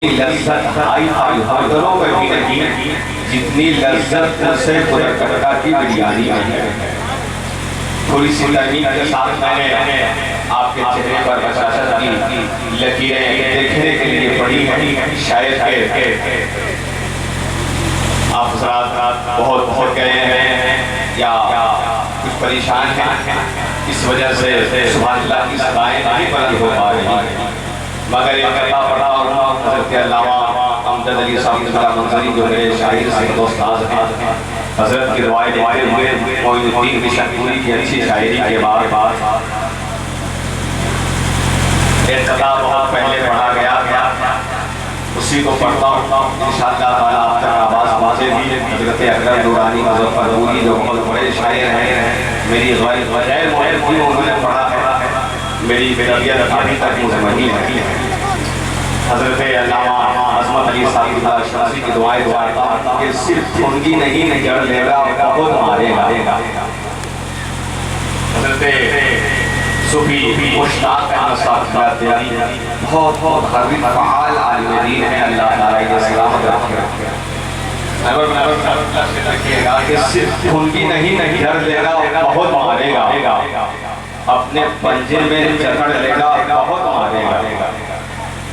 لذت آئی آئی حضروں میں بھی نہیں جتنی لذت سے پرکٹا کی بریانی میں ہے۔ تھوڑی سی ترمیم کے ساتھ میں نے آپ کے چہرے پر بشاشت کی لکیریں دیکھنے کے لیے پڑھی ہیں۔ شاید کہ آپ حضرات بہت بہت گئے ہیں یا کچھ پریشان ہیں، اس وجہ سے سبحان اللہ کی صدائیں نہیں بلند ہو پا رہی ہیں، مگر ایک کتاب پڑھا ہوں حضرت علامہ امجد علی صاحب اللہ منظری جو میرے شاعر سید استاد ہیں، حضرت کی روایت دیتے ہوئے معین الدین مشن پوری کی اچھی شاعری کے بعد ایک کتاب بہت پہلے پڑھا گیا اسی کو پڑھتا ہوں انشاءاللہ تعالیٰ آپ تک آواز پہنچے بھی۔ حضرت اکرم نورانی مظفر پوری جو بہت بڑے شاعر ہیں، میری غیر معین بھی انہوں نے پڑھا ہے، میری طبیعت ابھی تک مطمئن ہے۔ حضرت علامہ عظمت علی صاحب اللہ شمسی کی دعائیں دعاتا کہ صرف تھنگی نہیں جڑ لے گا بہت مارے گا۔ حضرت صوفی مشتاق احمد صاحب قادیانی بہت حربی فعال عالم دین ہے، اللہ تعالیٰ یہ سلامت رکھے۔ اگر میں رکھیے گا کہ صرف تھنگی نہیں جڑ لے گا بہت مارے گا، اپنے پنجے میں جکڑ لے گا بہت مارے گا،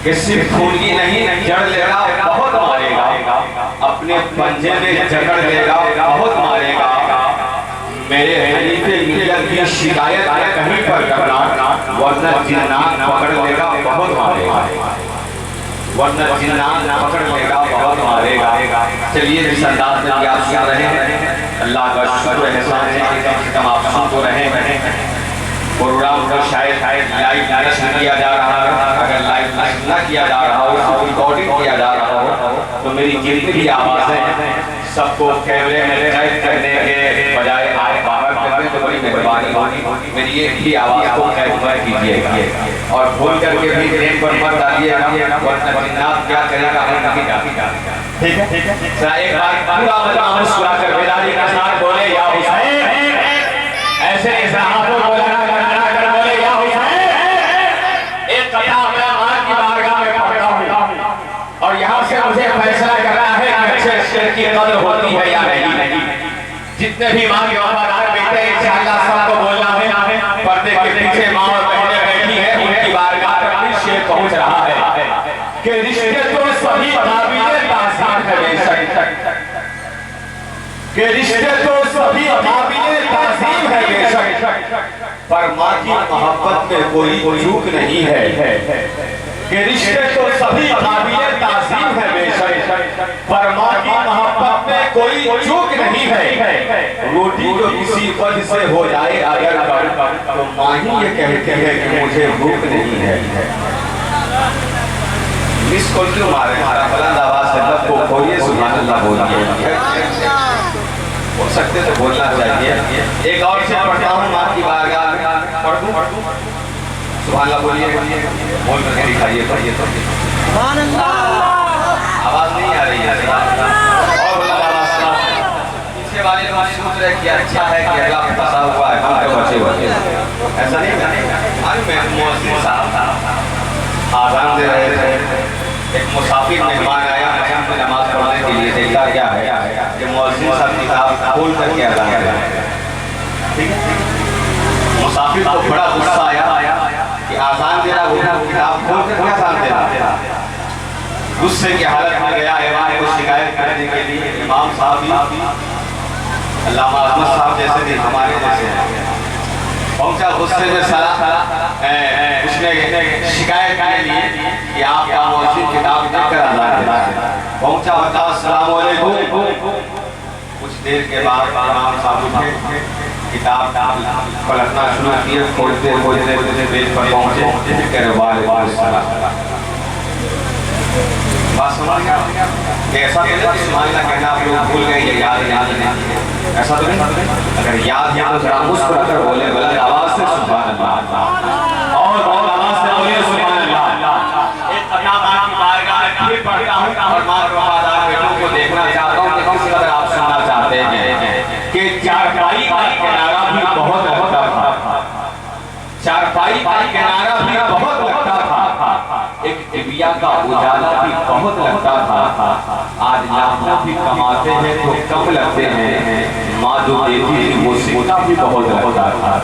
کہ صرف تھنگی نہیں جڑ لے گا بہت مارے گا، اپنے پنجے میں جکڑ لے گا بہت مارے گا۔ میرے حلیف ملت کی شکایت ہے کہیں پر کرنا، ورنہ جنات پکڑ لے گا بہت مارے گا، ورنہ جنات پکڑ لے گا بہت مارے گا۔ چلیے جس انداز میں یاد کر رہے ہیں، اللہ کا شکر و احسان ہے کہ کم سے کم آپ سن تو رہے ہیں۔ پروگرام کو شاید لائیو نشر کیا جا رہا ہے، اگر لائیو نشر نہ کیا جا رہا ہو، ریکارڈنگ کیا جا رہا ہو تو میری جتنی بھی آوازیں سب کو کیمرے میں قید کرنے کے بجائے آپ باہر کریں تو بڑی مہربانی ہوگی، میری ایک ہی آواز کو قید مت کیجیے گا، اور بھول کر کے بھی ٹرین پر مت ڈالیے گا، ورنہ جنات کیا کرے گا ہم نہیں جانتے۔ ٹھیک ہے، ذرا ایک بار پورا مجمع مسکرا کر بیداری کے ساتھ بولے یا حسین، ایسے اصلاحات کو بولنا کر بولے یا حسین۔ ایک کتاب میں ماں کی بارگاہ میں پڑھتا ہوں اور یہاں سے مجھے فیصلہ کرنا ہے کہ اچھے شعر کی قدر ہوتی ہے یا نہیں۔ جتنے بھی ماں کے وفادار بیٹے ہیں انشاءاللہ سب کو بولنا ہے، پردے کے پیچھے ماں اور بہنیں بیٹھی ہیں، ان کی بارگاہ تک بھی شعر پہنچ رہا ہے کہ رشتے تو سبھی قابل تعظیم ہے بے شک، کہ رشتے تو سبھی قابل تعظیم ہے بے شک، پر ماں کی محبت میں کوئی چوک نہیں ہے، کہ رشتے تو سبھی قابل تعظیم ہے بے شک، پر ماں کی محبت میں کوئی چوک نہیں ہے۔ روٹی جو کسی وجہ سے ہو جائے اگر تو ماں ہی یہ کہتی ہے کہ مجھے بھوک نہیں ہے۔ اس کو کیوں مارے ہمارا بلند آواز سے لب کو کھولیے سبحان اللہ بولیے، ہو سکتے تو بولنا چاہیے۔ ایک اور سے پڑھتا ہوں ماں کی بارگاہ میں، پڑھ دوں سبحان اللہ بولیے، بول کر کے دکھائیے سبحان اللہ۔ آواز نہیں آ رہی ہے اور بلند آواز سنا، پیچھے والے لوگ سوچ رہے کہ اچھا ہے کہ اللہ پھنسا ہوا ہے ہم کے بچے، ایسا نہیں ہے۔ آج میں مؤذن صاحب آذان دے رہے تھے، ایک مسافر مہمان آیا مسجد میں نماز پڑھنے کے لیے، دیکھا کیا ہے کہ مؤذن صاحب کتاب کھول کر کے اذان دے رہے ہیں۔ مسافر کو بڑا غصہ آیا کہ آذان دے رہا وہ کتاب کھول کر کے اذان دے رہا، غصے کی حالت میں گیا امام کو شکایت کرنے کے لیے۔ امام صاحب علامہ احمد صاحب جیسے بھی ہمارے جیسے ہیں، پہنچا غصے میں سلا، اس نے شکایت کے لیے کہ آپ کا مؤذن کتاب دے کر اذان دے رہا ہے۔ پہنچا بتا السلام علیکم، کچھ دیر کے بعد امام صاحب اٹھے، کتاب پلٹنا شروع کیے، کھولتے پیج پر پہنچے، کہہ وعلیکم السلام۔ بات سمجھ گیا کہ ایسا تو نہیں سبحان اللہ کہنا آپ لوگ بھول گئے یہ یاد نہیں، ایسا تو نہیں، اگر یاد ہے تو ذرا مسکرا کر بولے بلند آواز سے سبحان اللہ، اور بہت آواز سے بولے سبحان اللہ۔ ایک اپنا ماں کی بارگاہ میں پھر پڑھتا ہوں اور ماں کے وفادار بیٹوں کو دیکھنا چاہتا ہوں کہ کس قدر آپ سننا چاہتے ہیں کہ چارپائی کا کنارہ بھی بہت لگتا تھا، چارپائی کا کنارہ بھی بہت لگتا تھا، ایک ٹبیا کا اجالا بھی بہت بہت لگتا تھا، آج لاکھوں بھی کماتے ہیں تو کم لگتے ہیں، ماں جو دیتی تھی وہ سکہ بھی بہت لگتا تھا،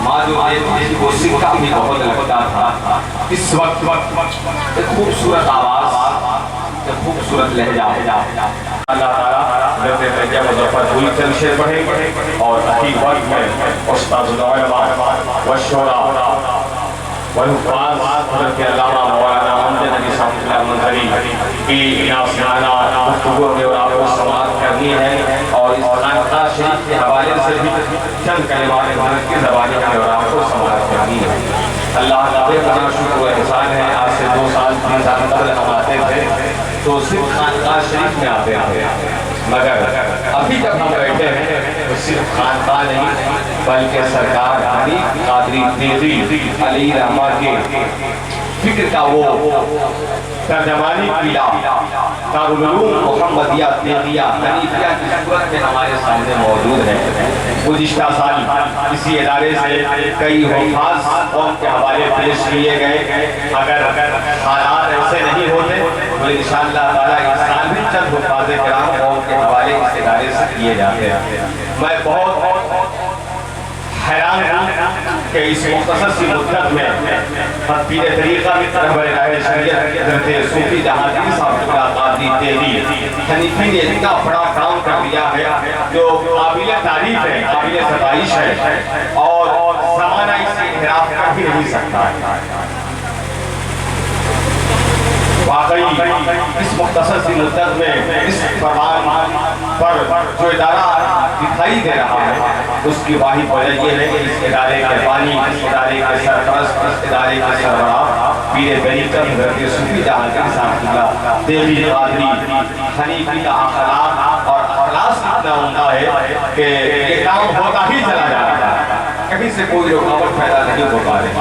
ماں جو دیتی تھی وہ سکہ بھی بہت لگتا تھا۔ اس وقت ایک خوبصورت آواز، ایک خوبصورت لہجہ، اللہ تعالیٰ حضرت رضیہ مظفر پوری چند شعر پڑھیں گے اور اخیر وقت میں استاد العلماء والشعراء والحفاظ حضرت علامہ مولانا امجد علی صاحب اللہ منظری کی ناصرانہ گفتگو میں اور آپ کو سماعت کرنی ہے، اور اس خانقاہ شریف کے حوالے سے بھی چند کلمات بھارت کی زبانی میں اور آپ کو سماعت کرنی ہے۔ اللہ تعالیٰ کا شکر و احسان ہے، آج سے 2 سال 3 سال قبل ہم آتے تھے تو صرف خانقاہ شریف میں آتے تھے، مگر ابھی جب ہم بیٹھے ہیں تو صرف خانقاہ نہیں بلکہ سرکار حنیف قادری تیغی علیہ رحمہ کے فکر کا وہ ترجمانی کیا دارالعلوم محمدیہ تیغیہ حنیفیہ کی صورت میں ہمارے سامنے موجود ہے۔ گزشتہ سال اسی ادارے سے کئی حفاظ قوم کے حوالے پیش کیے گئے، اگر حالات ایسے نہیں ہوتے تو انشاءاللہ تعالیٰ اس سال بھی چند حفاظ کرام قوم کے حوالے اس ادارے سے کیے جاتے ہیں۔ میں بہت حیران ہوں کہ اس مختصر سی مدت میں پیر طریقہ رہبر راہ شریعت حضرت صوفی جہانگیر صاحب قادری تیغی حنیفی نے اتنا بڑا کام کر دیا ہے جو قابل تعریف ہے، قابل ستائش ہے، اور زمانہ اسے انحراف کر بھی نہیں سکتا ہے۔ واقعی اس مختصر سی مدت میں اس پروان پر جو ادارہ دکھائی دے رہا ہے اس کی واحد وجہ یہ ہے کہ اس ادارے کے بانی، اس ادارے کے سرپرست، اس ادارے کے سربراہ پیر طریقت حضرت صوفی جہانگیر صاحب اللہ تیغی قادری حنیفی کا اخلاق اور اخلاص اتنا عمدہ ہے کہ یہ کام ہوتا ہی چلا جا رہا ہے، کہیں سے کوئی رکاوٹ پیدا نہیں ہو پا رہی۔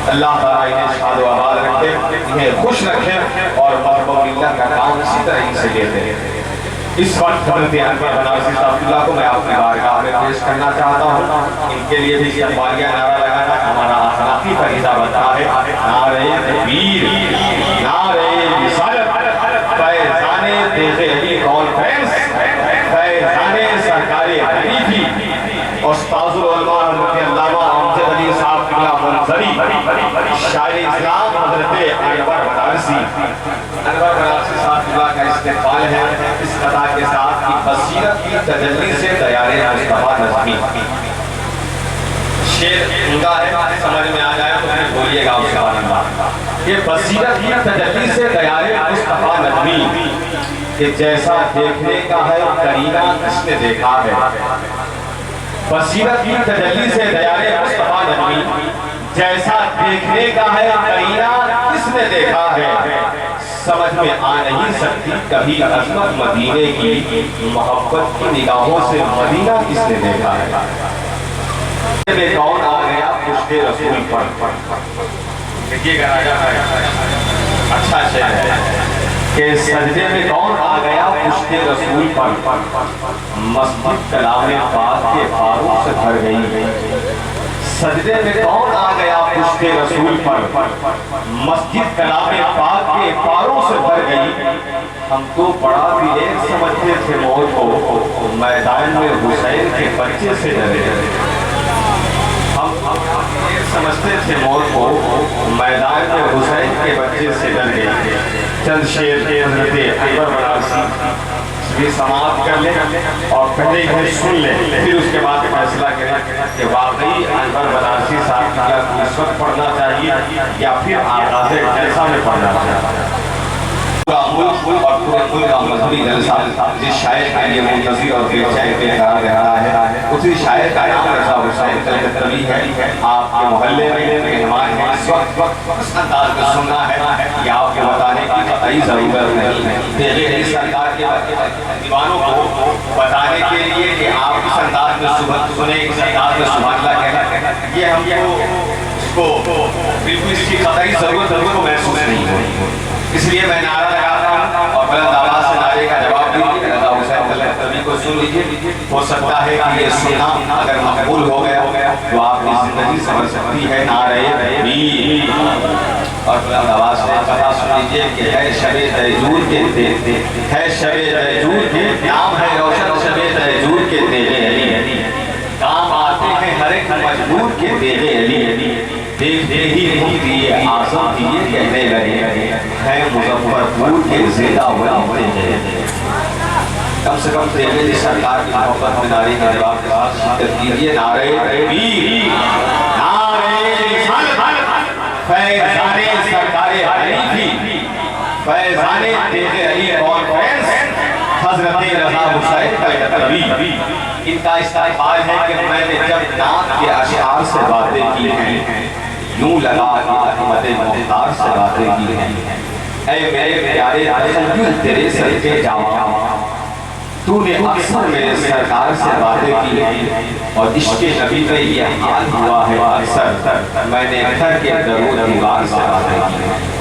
اللہ تعالیٰ انہیں شاد و آباد رکھے، انہیں خوش رکھے اور محبوب اللہ کا کام اسی طرح ان سے لیتے ہیں۔ اس وقت حضرت انور بنارسی صاحب اللہ کو میں آپ کی بارگاہ میں پیش کرنا چاہتا ہوں، ان کے لیے بھی استقبالیہ نعرہ لگانا ہمارا اخلاقی فریضہ بنتا ہے۔ نعرہ تکبیر، نعرہ رسالت، فیضان تیغ علی کانفرنس، فیضان سرکار حنیفی، استاذ العلماء حضرت علامہ امجد علی صاحب اللہ منظری، شاعر اسلام حضرت انور بنارسی۔ انور بنارسی صاحب اللہ کا استقبال ہے اس قطع کے ساتھ کی بصیرت کی تجلی سے دیار مصطفیٰ نظمی۔ شعر عمدہ ہے، سمجھ میں آ جائے تو پھر بولیے گا اس کا۔ یہ بصیرت کی تجلی سے دیار مصطفیٰ نظمی کہ جیسا دیکھنے کا ہے کرینہ کس نے دیکھا ہے۔ بصیرت کی تجلی سے دیار مصطفیٰ نظمی جیسا دیکھنے کا ہے کرینہ کس نے دیکھا ہے۔ سمجھ میں آ نہیں سکتی کبھی عظمت مدینے کی، محبت کی نگاہوں سے مدینہ کس نے دیکھا ہے۔ میں کون آ گیا پشت رسول پر، دیکھیے گا راجہ اچھا شعر ہے کہ سجدے میں کون آ گیا پشت رسول پر، مسجد کلام پاک کے فاروق سے بھر گئی۔ سجدے میں کون آ گیا پشت رسول پر، مسجد کلام پاک کے فاروق سے بھر گئی۔ ہم تو بڑا بھی ایک سمجھتے تھے موت کو، میدان میں حسین کے بچے سے ڈرے۔ ہم سمجھتے تھے موت کو، میدان میں حسین کے بچے سے ڈر گئے۔ چند شعر حضرت انور بنارسی بھی سماعت کر لیں اور پہلے ہی سن لیں، پھر اس کے بعد فیصلہ کریں کہ واقعی انور بنارسی صاحب کیا اس وقت پڑھنا چاہیے یا پھر آغاز جلسہ میں پڑھنا چاہیے۔ ملک اور پورے ملک کا مذہبی جلسہ جس شاعر کے لیے منتظر اور بے چین بے قرار رہ رہا ہے، اسی شاعر کا نام رضا حسین کلکتوی ہے۔ آپ کے محلے میں مہمان ہیں، اس وقت اس انداز میں سننا ہے کہ آپ کے بتانے کی قطعی ضرورت نہیں ہے۔ تیغ علی سرکار کے دیوانوں کو بتانے کے لیے کہ آپ اس انداز میں سنیں، اس انداز میں سبحان اللہ کہنا، یہ ہم کو بالکل اس کی قطعی ضرورت کو محسوس نہیں ہوئی۔ اس لیے میں نعرہ لگاتا ہوں اور بلند آواز سے نعرے کا جواب دیجیے۔ رضا حسین کلکتوی کو سن لیجیے، ہو سکتا ہے کہ یہ سننا اگر مقبول ہو گیا تو آپ کی زندگی سنور سکتی ہے۔ نعرہ تکبیر، اور بلند آواز سے پتہ سنیجیے کہ ہے شب تیجور کے تیرے، ہے شب تیجور کے نام ہے روشن شب تیجور کے تیرے علی، کام آتے ہیں ہر ایک مجبور کے تیرے علی، دیکھتے ہی مفتی اعظم کی یہ کہنے لگے ہے مظفرپور کے زندہ ہوئے تیرے۔ کم سے کم تیرے سرکار کی محبت میں نعرے کے جواب کے ساتھ شدت کیجئے، نعرہ تکبیر، نعرہ فیضان سرکار حنیفی، فیضان تیغ علی کانفرنس، حضرت رضا حسین کلکتوی۔ ان کا استقبال ہے کہ میں نے جب نام کے اشعار سے باتیں کی ہیں، یوں لگا کہ احمد مختار سے باتیں کی ہیں، اے میرے پیارے تخیل تیرے سر کے جاواں، تو نے اکثر میرے سرکار سے باتیں کی ہیں، اور عشق نبی میں یہ حال ہوا ہے اکثر میں نے گھر کے در و دیوار سے باتیں کی ہیں۔